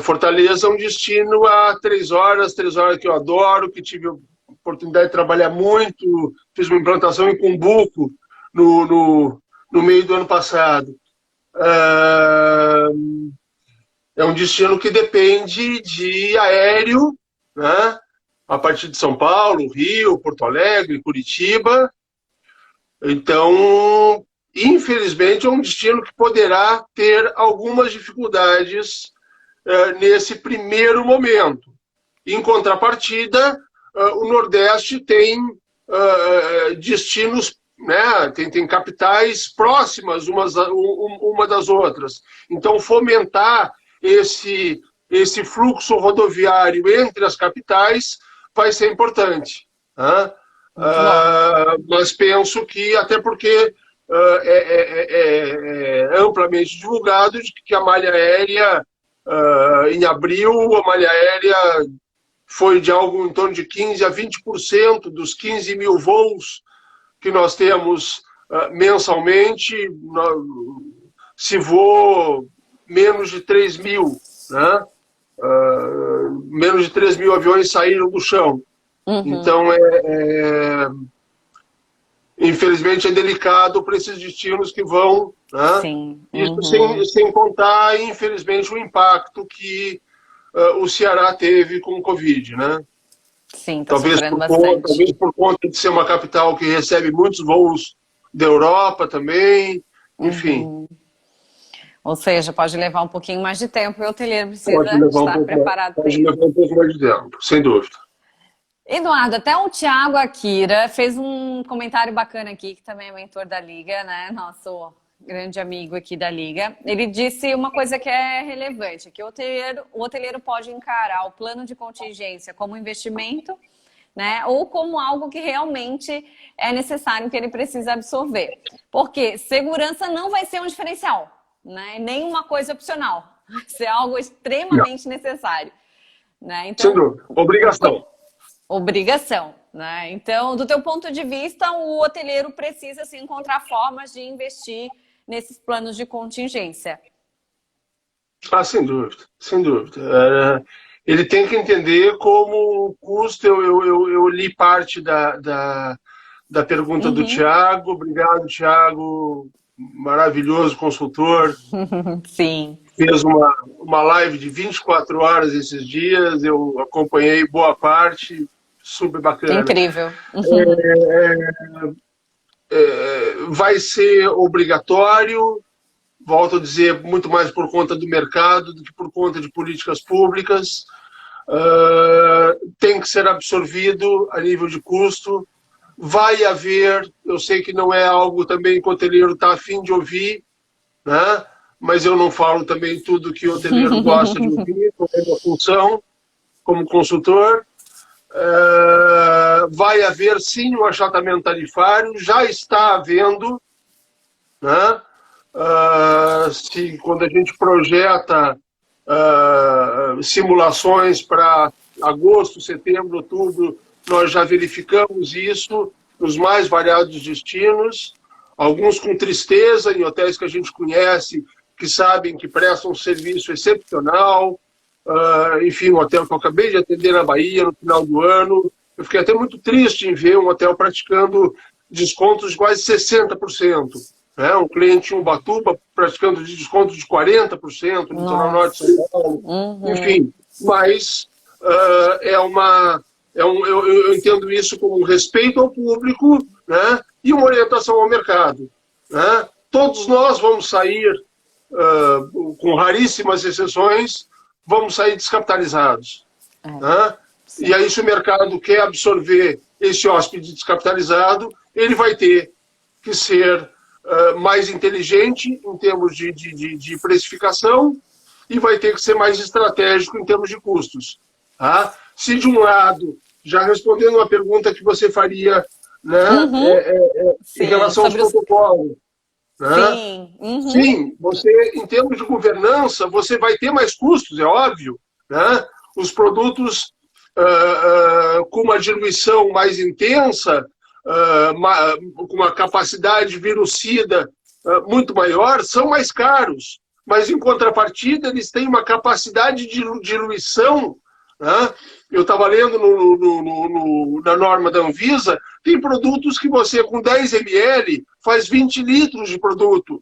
Fortaleza é um destino a 3 horas que eu adoro, que tive a oportunidade de trabalhar muito, fiz uma implantação em Cumbuco no meio do ano passado. é um destino que depende de aéreo, né? A partir de São Paulo, Rio, Porto Alegre, Curitiba. Então, infelizmente, é um destino que poderá ter algumas dificuldades nesse primeiro momento. Em contrapartida, o Nordeste tem destinos, né, tem capitais próximas uma das outras. Então, fomentar esse fluxo rodoviário entre as capitais vai ser importante. Né? Mas penso que, até porque é amplamente divulgado de que a malha aérea, em abril, a malha aérea foi de algo em torno de 15% a 20% dos 15 mil voos que nós temos mensalmente, se voou menos de 3 mil, né? Menos de 3 mil aviões saíram do chão. Então, infelizmente, é delicado para esses destinos que vão, né? Sim. Isso sem contar, infelizmente, o impacto que o Ceará teve com o Covid, né? Sim, está sofrendo bastante. Talvez por conta de ser uma capital que recebe muitos voos da Europa também, enfim. Ou seja, pode levar um pouquinho mais de tempo e o hoteleiro precisa estar preparado para isso. Pode levar um pouco mais de tempo, sem dúvida. Eduardo, até o Thiago Akira fez um comentário bacana aqui, que também é mentor da Liga, né? Nosso grande amigo aqui da Liga. Ele disse uma coisa que é relevante, que o hoteleiro pode encarar o plano de contingência como investimento, né? Ou como algo que realmente é necessário, que ele precisa absorver. Porque segurança não vai ser um diferencial, né? Nem uma coisa opcional. Vai ser algo extremamente necessário. Né? Então, sem dúvida. Obrigação, né? Então, do teu ponto de vista, o hoteleiro precisa se encontrar formas de investir nesses planos de contingência. Sem dúvida, sem dúvida. Ele tem que entender como o custo. Eu li parte da pergunta do Thiago. Obrigado, Thiago. Maravilhoso consultor. Sim. Fez uma live de 24 horas esses dias. Eu acompanhei boa parte. Super bacana. Incrível. Vai ser obrigatório, volto a dizer, muito mais por conta do mercado do que por conta de políticas públicas. Tem que ser absorvido a nível de custo. Vai haver, eu sei que não é algo também que o hoteleiro está a fim de ouvir, né? Mas eu não falo também tudo que o hoteleiro gosta de ouvir, qual é a minha função como consultor. Vai haver sim um achatamento tarifário, já está havendo, né? Quando a gente projeta simulações para agosto, setembro, outubro, nós já verificamos isso nos mais variados destinos, alguns com tristeza, em hotéis que a gente conhece, que sabem que prestam um serviço excepcional. Enfim, um hotel que eu acabei de atender na Bahia no final do ano. Eu fiquei até muito triste em ver um hotel praticando descontos de quase 60%. Né? Um cliente em Ubatuba praticando descontos de 40% no litoral norte de São Paulo. Enfim, mas eu entendo isso como um respeito ao público, né? E uma orientação ao mercado. Né? Todos nós vamos sair, com raríssimas exceções, vamos sair descapitalizados. Né? E aí, se o mercado quer absorver esse hóspede descapitalizado, ele vai ter que ser mais inteligente em termos de precificação e vai ter que ser mais estratégico em termos de custos. Tá? Se de um lado, já respondendo uma pergunta que você faria, né, em relação aos protocolos, né? Sim, você, em termos de governança, você vai ter mais custos, é óbvio. Né? Os produtos com uma diluição mais intensa, com uma capacidade virucida muito maior, são mais caros. Mas, em contrapartida, eles têm uma capacidade de diluição. Né? Eu estava lendo na norma da Anvisa, tem produtos que você, com 10 ml, faz 20 litros de produto.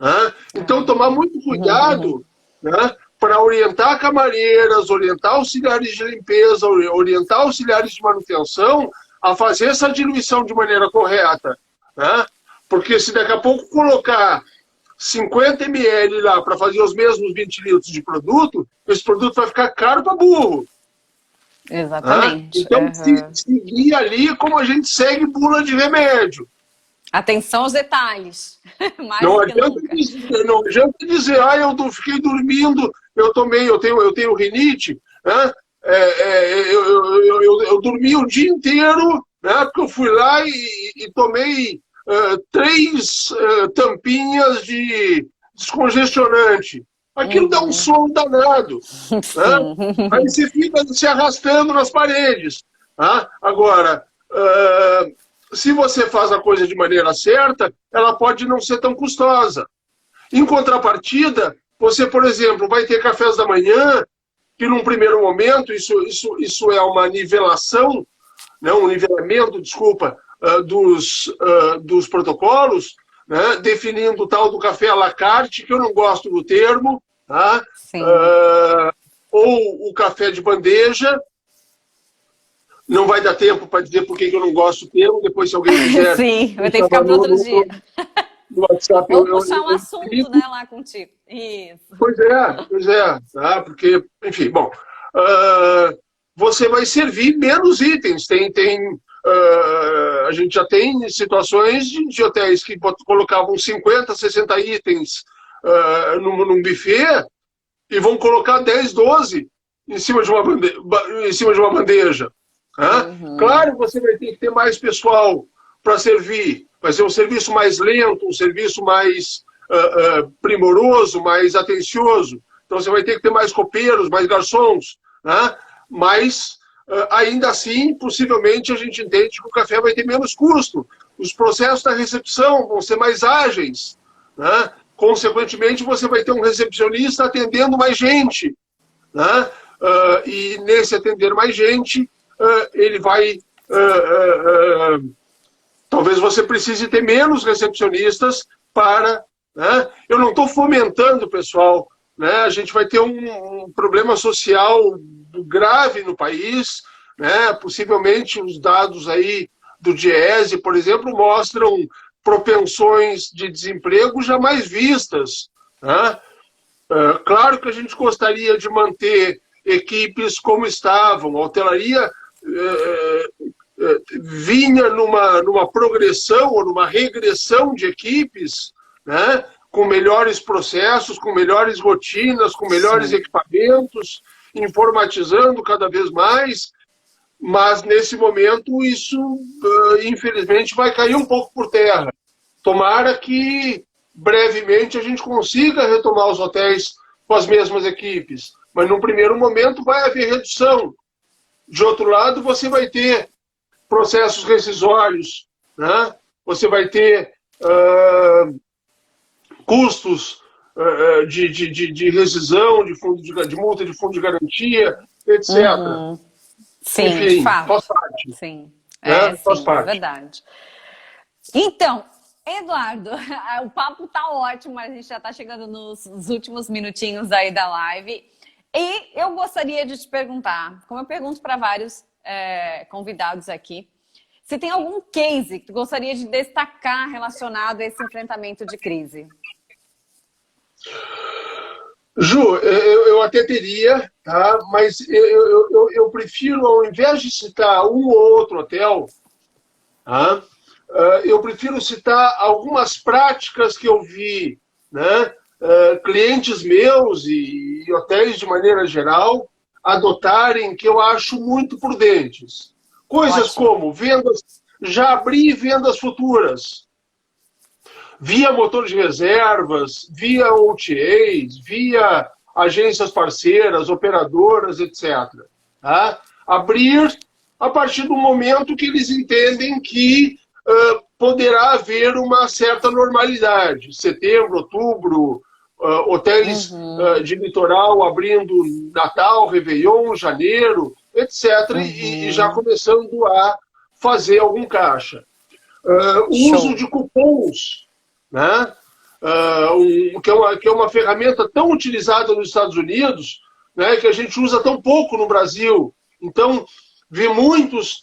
Né? Então, tomar muito cuidado, né, para orientar camareiras, orientar auxiliares de limpeza, orientar auxiliares de manutenção a fazer essa diluição de maneira correta. Né? Porque se daqui a pouco colocar 50 ml lá para fazer os mesmos 20 litros de produto, esse produto vai ficar caro para burro. Exatamente. Então, seguir ali como a gente segue bula de remédio. Atenção aos detalhes. Mais Não do que adianta, nunca. não adianta dizer, eu fiquei dormindo, eu tenho rinite, né? Eu dormi o dia inteiro, né? Porque eu fui lá e tomei 3 tampinhas de descongestionante. Aquilo dá um sono danado. Né? Aí você fica se arrastando nas paredes. Tá? Agora, se você faz a coisa de maneira certa, ela pode não ser tão custosa. Em contrapartida, você, por exemplo, vai ter cafés da manhã, que num primeiro momento, isso é uma nivelação, né, um nivelamento, desculpa, dos protocolos, né, definindo o tal do café à la carte, que eu não gosto do termo, tá? Ou o café de bandeja. Não vai dar tempo para dizer por que eu não gosto do termo, depois se alguém quiser... Sim, vai ter que ficar para outro dia. No WhatsApp, ou puxar um assunto, né, lá contigo. Isso. Pois é. Tá? Porque, enfim, bom... você vai servir menos itens. A gente já tem situações de hotéis que colocavam 50, 60 itens num buffet e vão colocar 10, 12 em cima de uma bandeja. Claro, você vai ter que ter mais pessoal para servir. Vai ser um serviço mais lento, um serviço mais primoroso, mais atencioso. Então você vai ter que ter mais copeiros, mais garçons. Né? Mas, ainda assim, possivelmente a gente entende que o café vai ter menos custo. Os processos da recepção vão ser mais ágeis. Né? Consequentemente, você vai ter um recepcionista atendendo mais gente. Né? E nesse atender mais gente, ele vai... talvez você precise ter menos recepcionistas para... Né? Eu não estou fomentando, pessoal... Né? A gente vai ter um problema social grave no país, né? Possivelmente os dados aí do Diese, por exemplo, mostram propensões de desemprego jamais vistas. Né? Claro que a gente gostaria de manter equipes como estavam. A hotelaria vinha numa progressão ou numa regressão de equipes, né? Com melhores processos, com melhores rotinas, com melhores equipamentos, informatizando cada vez mais, mas nesse momento isso, infelizmente, vai cair um pouco por terra. Tomara que brevemente a gente consiga retomar os hotéis com as mesmas equipes, mas num primeiro momento vai haver redução. De outro lado, você vai ter processos rescisórios, né? Você vai ter... custos de rescisão, de multa de fundo de garantia, etc. Sim, enfim, de fato. Faz parte. Sim, Faz parte. É verdade. Então, Eduardo, o papo tá ótimo, mas a gente já está chegando nos últimos minutinhos aí da live. E eu gostaria de te perguntar, como eu pergunto para vários convidados aqui, se tem algum case que tu gostaria de destacar relacionado a esse enfrentamento de crise? Ju, eu até teria, tá? Mas eu prefiro, ao invés de citar um ou outro hotel, tá? Eu prefiro citar algumas práticas que eu vi, né? Clientes meus e hotéis de maneira geral adotarem, que eu acho muito prudentes. Coisas como já abrir vendas futuras, via motor de reservas, via OTAs, via agências parceiras, operadoras, etc. Tá? Abrir a partir do momento que eles entendem que poderá haver uma certa normalidade. Setembro, outubro, hotéis de litoral abrindo Natal, Réveillon, janeiro, etc. E já começando a fazer algum caixa. O uso de cupons, né? que é uma ferramenta tão utilizada nos Estados Unidos, né, que a gente usa tão pouco no Brasil. Então, vi muitos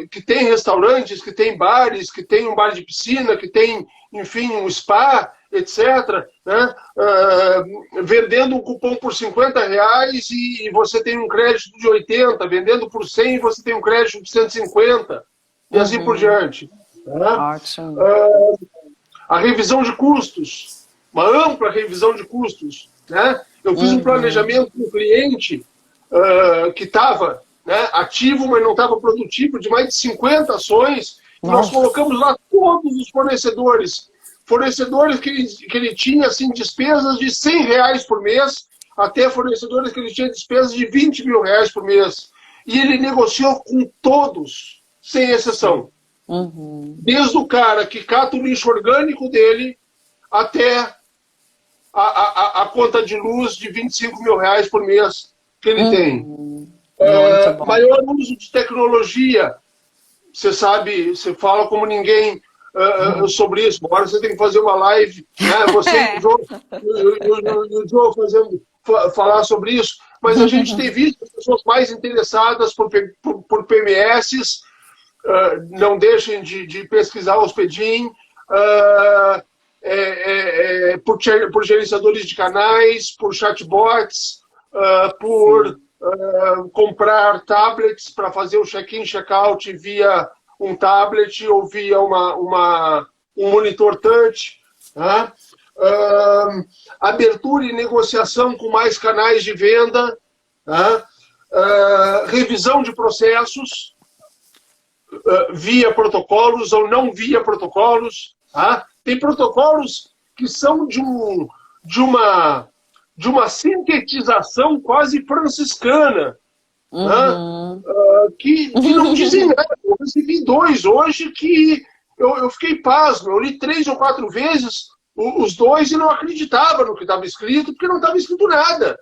que têm restaurantes, que têm bares, que têm um bar de piscina, que tem, enfim, um spa, etc., né, vendendo um cupom por R$50 e você tem um crédito de 80, vendendo por 100 você tem um crédito de 150, e assim por diante. Né? Ótimo. A revisão de custos, uma ampla revisão de custos. Né? Eu fiz um planejamento com o cliente que estava, né, ativo, mas não estava produtivo, de mais de 50 ações. Nós colocamos lá todos os fornecedores que ele tinha assim, despesas de R$100 por mês, até fornecedores que ele tinha despesas de R$20 mil por mês. E ele negociou com todos, sem exceção. Desde o cara que cata o lixo orgânico dele até a conta de luz de R$25 mil por mês que ele tem. Maior uso de tecnologia. Você sabe, você fala como ninguém sobre isso. Agora você tem que fazer uma live, né? Você e o Joe falar sobre isso. Mas a gente tem visto as pessoas mais interessadas por PMS. Não deixem de pesquisar o Hospedim, por gerenciadores de canais, por chatbots, por comprar tablets para fazer o check-in, check-out via um tablet ou via um monitor touch. Né? Abertura e negociação com mais canais de venda. Né? Revisão de processos via protocolos ou não via protocolos. Tá? Tem protocolos que são de uma sintetização quase franciscana, né? Que não dizem nada. Eu recebi 2 hoje que eu fiquei pasmo. Eu li 3 ou 4 vezes os 2 e não acreditava no que estava escrito, porque não estava escrito nada.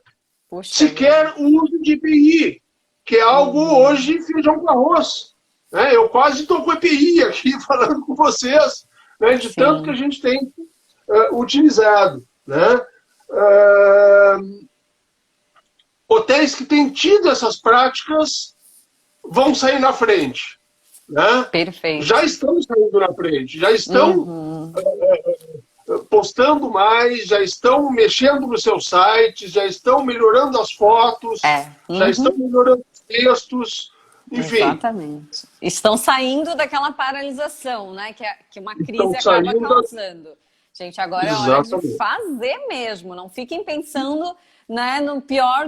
Poxa, sequer o uso de EPI, que é algo hoje feijão com arroz. Né? Eu quase estou com EPI aqui falando com vocês, né? De tanto que a gente tem utilizado. Né? Hotéis que têm tido essas práticas vão sair na frente. Né? Perfeito. Já estão saindo na frente, já estão postando mais, já estão mexendo nos seus sites, já estão melhorando as fotos, já estão melhorando os textos, enfim. Exatamente. Estão saindo daquela paralisação, né? Que uma crise acaba causando. Gente, agora é hora de fazer mesmo. Não fiquem pensando, né, no pior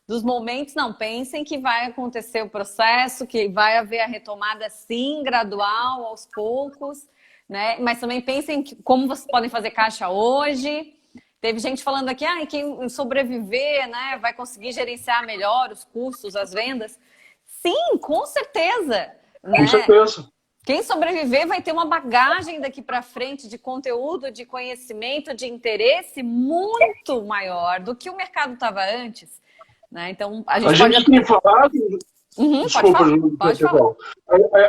dos momentos. Não, pensem que vai acontecer o processo, que vai haver a retomada, sim, gradual, aos poucos. Né? Mas também pensem como vocês podem fazer caixa hoje. Teve gente falando aqui, quem sobreviver, né, vai conseguir gerenciar melhor os custos, as vendas. Sim, com certeza. Com certeza. Quem sobreviver vai ter uma bagagem daqui para frente de conteúdo, de conhecimento, de interesse muito maior do que o mercado estava antes. Né? Então, a gente tem falado... Desculpa, pode falar.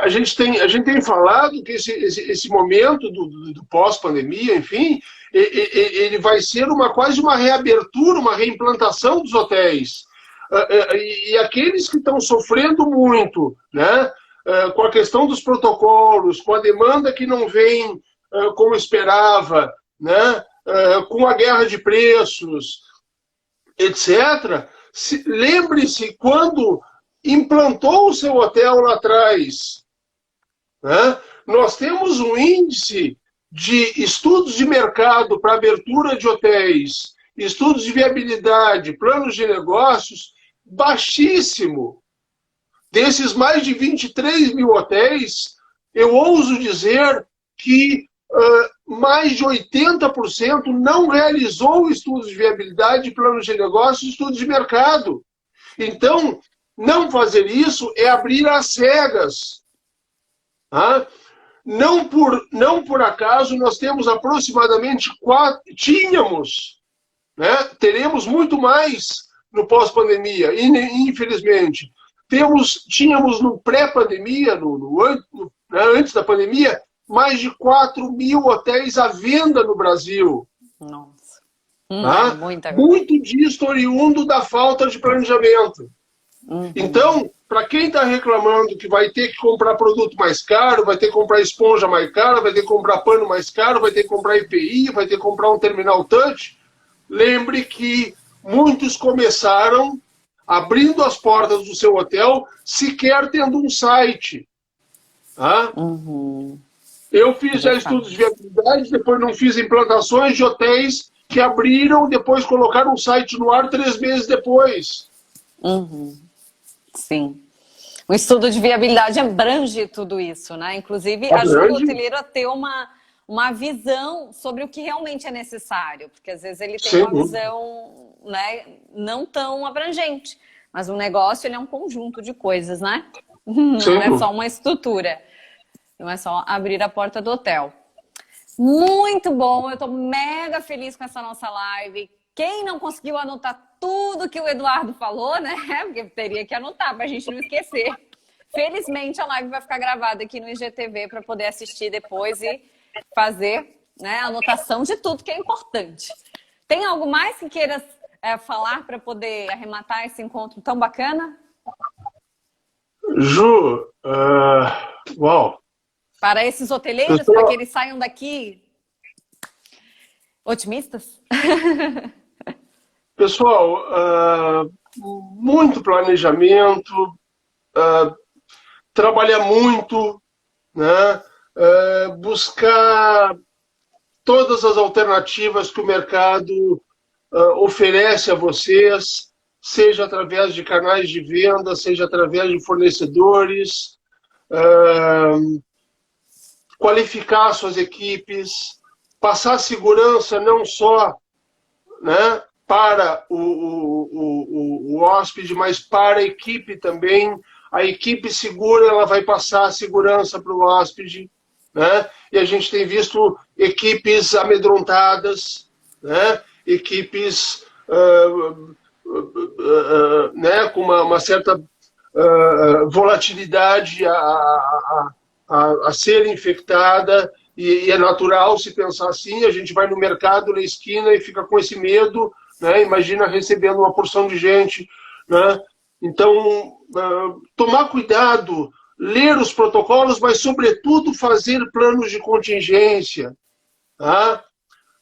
A gente tem falado que esse momento do pós-pandemia, enfim, ele vai ser quase uma reabertura, uma reimplantação dos hotéis. E aqueles que estão sofrendo muito, né, com a questão dos protocolos, com a demanda que não vem como esperava, né, com a guerra de preços, etc., lembre-se quando implantou o seu hotel lá atrás, né? Nós temos um índice de estudos de mercado para abertura de hotéis, estudos de viabilidade, planos de negócios, baixíssimo. Desses mais de 23 mil hotéis, eu ouso dizer que mais de 80% não realizou estudos de viabilidade, planos de negócios, estudos de mercado. Então, não fazer isso é abrir às cegas. Tá? Não por acaso nós temos aproximadamente teremos muito mais no pós-pandemia, infelizmente. Tínhamos no pré-pandemia, antes da pandemia, mais de 4.000 hotéis à venda no Brasil. Nossa. Tá? Muita... Muito disso oriundo da falta de planejamento. Então, para quem está reclamando que vai ter que comprar produto mais caro, vai ter que comprar esponja mais cara, vai ter que comprar pano mais caro, vai ter que comprar EPI, vai ter que comprar um terminal touch, lembre que muitos começaram abrindo as portas do seu hotel, sequer tendo um site. Tá? Eu fiz já estudos de viabilidade, depois não fiz implantações de hotéis que abriram, depois colocaram um site no ar 3 meses depois. Sim. O estudo de viabilidade abrange tudo isso, né? Inclusive, ajuda o hoteleiro a ter uma visão sobre o que realmente é necessário, porque às vezes ele tem uma visão, né, não tão abrangente, mas o negócio ele é um conjunto de coisas, né? Não é só uma estrutura, não é só abrir a porta do hotel. Muito bom, eu tô mega feliz com essa nossa live. Quem não conseguiu anotar tudo que o Eduardo falou, né? Porque teria que anotar para a gente não esquecer. Felizmente a live vai ficar gravada aqui no IGTV para poder assistir depois e fazer, né, a anotação de tudo que é importante. Tem algo mais que queiras falar para poder arrematar esse encontro tão bacana? Ju, uau! Para esses hoteleiros, para que eles saiam daqui otimistas? Pessoal, muito planejamento, trabalhar muito, né? Buscar todas as alternativas que o mercado oferece a vocês, seja através de canais de venda, seja através de fornecedores, qualificar suas equipes, passar segurança não só, né, para o hóspede, mas para a equipe também. A equipe segura, ela vai passar a segurança para o hóspede, né? E a gente tem visto equipes amedrontadas, né? Equipes né, com uma certa volatilidade a ser infectada, e é natural se pensar assim. A gente vai no mercado, na esquina, e fica com esse medo, né? Imagina recebendo uma porção de gente, né? Então, tomar cuidado, ler os protocolos, mas, sobretudo, fazer planos de contingência. Tá?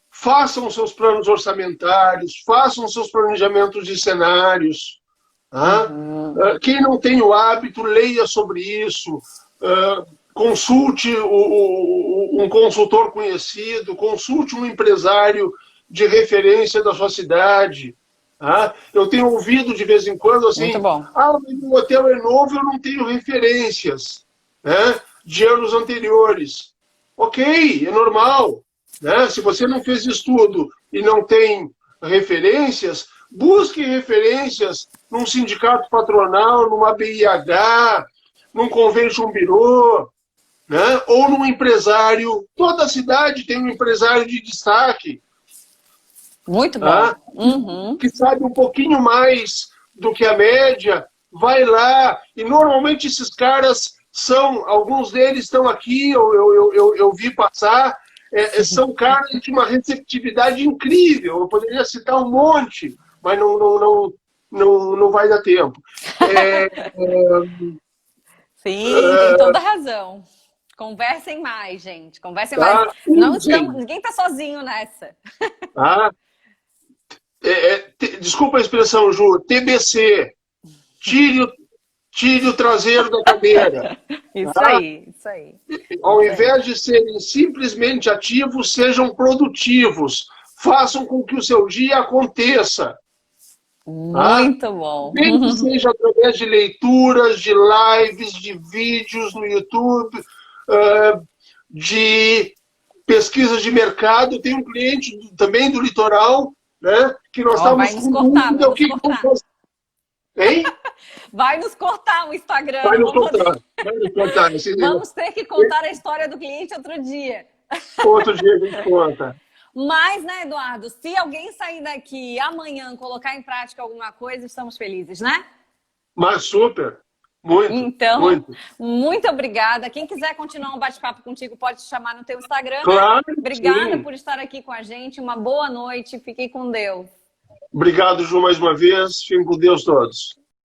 Façam seus planos orçamentários, façam seus planejamentos de cenários. Tá? Quem não tem o hábito, leia sobre isso, consulte um consultor conhecido, consulte um empresário de referência da sua cidade. Eu tenho ouvido de vez em quando assim, o hotel é novo, eu não tenho referências, né, de anos anteriores. Ok, é normal. Né? Se você não fez estudo e não tem referências, busque referências num sindicato patronal, numa BIH, num convention bureau, né? Ou num empresário. Toda cidade tem um empresário de destaque. Muito bom. Que sabe um pouquinho mais do que a média, vai lá. E normalmente esses caras alguns deles estão aqui, eu vi passar, são caras de uma receptividade incrível. Eu poderia citar um monte, mas não vai dar tempo. Sim, tem toda razão. Conversem mais, gente. Conversem mais. Ninguém está sozinho nessa. Desculpa a expressão, Ju. TBC. Tire o traseiro da cadeira. Isso aí, isso aí. Ao invés de serem simplesmente ativos, sejam produtivos. Façam com que o seu dia aconteça. Muito bom. Nem que seja através de leituras, de lives, de vídeos no YouTube, de pesquisas de mercado. Tem um cliente também do litoral, né, que nós estamos vai nos cortar, vai nos cortar. Hein? Vai nos cortar o Instagram. Vai nos cortar. Vamos ter que contar a história do cliente outro dia. Outro dia a gente conta. Mas, né, Eduardo, se alguém sair daqui amanhã colocar em prática alguma coisa, estamos felizes, né? Mas super. Muito, Então, muito. muito obrigada. Quem quiser continuar um bate-papo contigo, pode te chamar no teu Instagram, né? Claro, Obrigada sim. por estar aqui com a gente. Uma boa noite. Fiquem com Deus. Obrigado, Ju, mais uma vez. Fiquem com Deus todos.